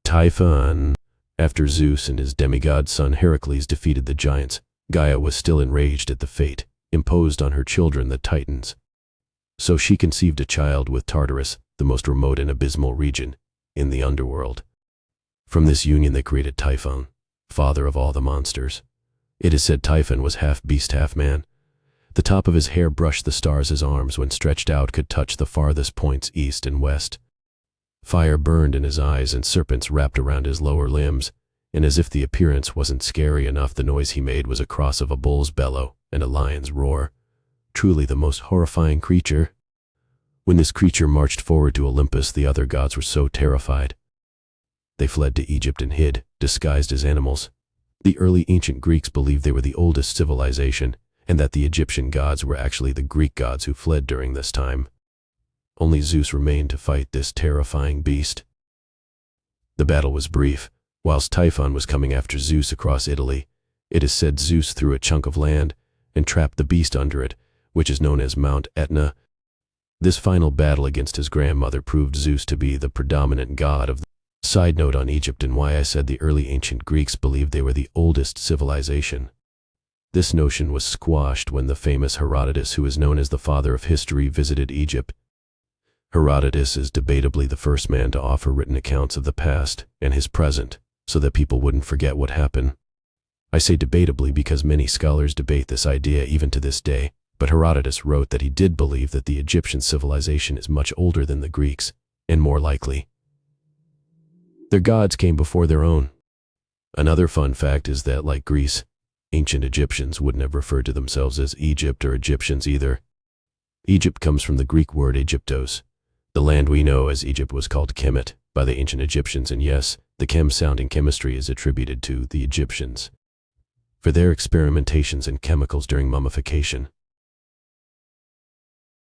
Typhon. After Zeus and his demigod son Herakles defeated the giants, Gaia was still enraged at the fate imposed on her children, the Titans. So she conceived a child with Tartarus, the most remote and abysmal region in the underworld. From this union they created Typhon, father of all the monsters. It is said Typhon was half beast, half man. The top of his hair brushed the stars. His arms, when stretched out, could touch the farthest points east and west. Fire burned in his eyes and serpents wrapped around his lower limbs, and as if the appearance wasn't scary enough, the noise he made was a cross of a bull's bellow and a lion's roar. Truly the most horrifying creature. When this creature marched forward to Olympus, the other gods were so terrified. They fled to Egypt and hid, disguised as animals. The early ancient Greeks believed they were the oldest civilization, and that the Egyptian gods were actually the Greek gods who fled during this time. Only Zeus remained to fight this terrifying beast. The battle was brief. Whilst Typhon was coming after Zeus across Italy, it is said Zeus threw a chunk of land and trapped the beast under it, which is known as Mount Etna. This final battle against his grandmother proved Zeus to be the predominant god of the Side note on Egypt and why I said the early ancient Greeks believed they were the oldest civilization. This notion was squashed when the famous Herodotus, who is known as the father of history, visited Egypt. Herodotus is debatably the first man to offer written accounts of the past and his present, so that people wouldn't forget what happened. I say debatably because many scholars debate this idea even to this day, but Herodotus wrote that he did believe that the Egyptian civilization is much older than the Greeks, and more likely, their gods came before their own. Another fun fact is that, like Greece, ancient Egyptians wouldn't have referred to themselves as Egypt or Egyptians either. Egypt comes from the Greek word Aegyptos. The land we know as Egypt was called Kemet by the ancient Egyptians, and yes, the chem sound in chemistry is attributed to the Egyptians for their experimentations in chemicals during mummification.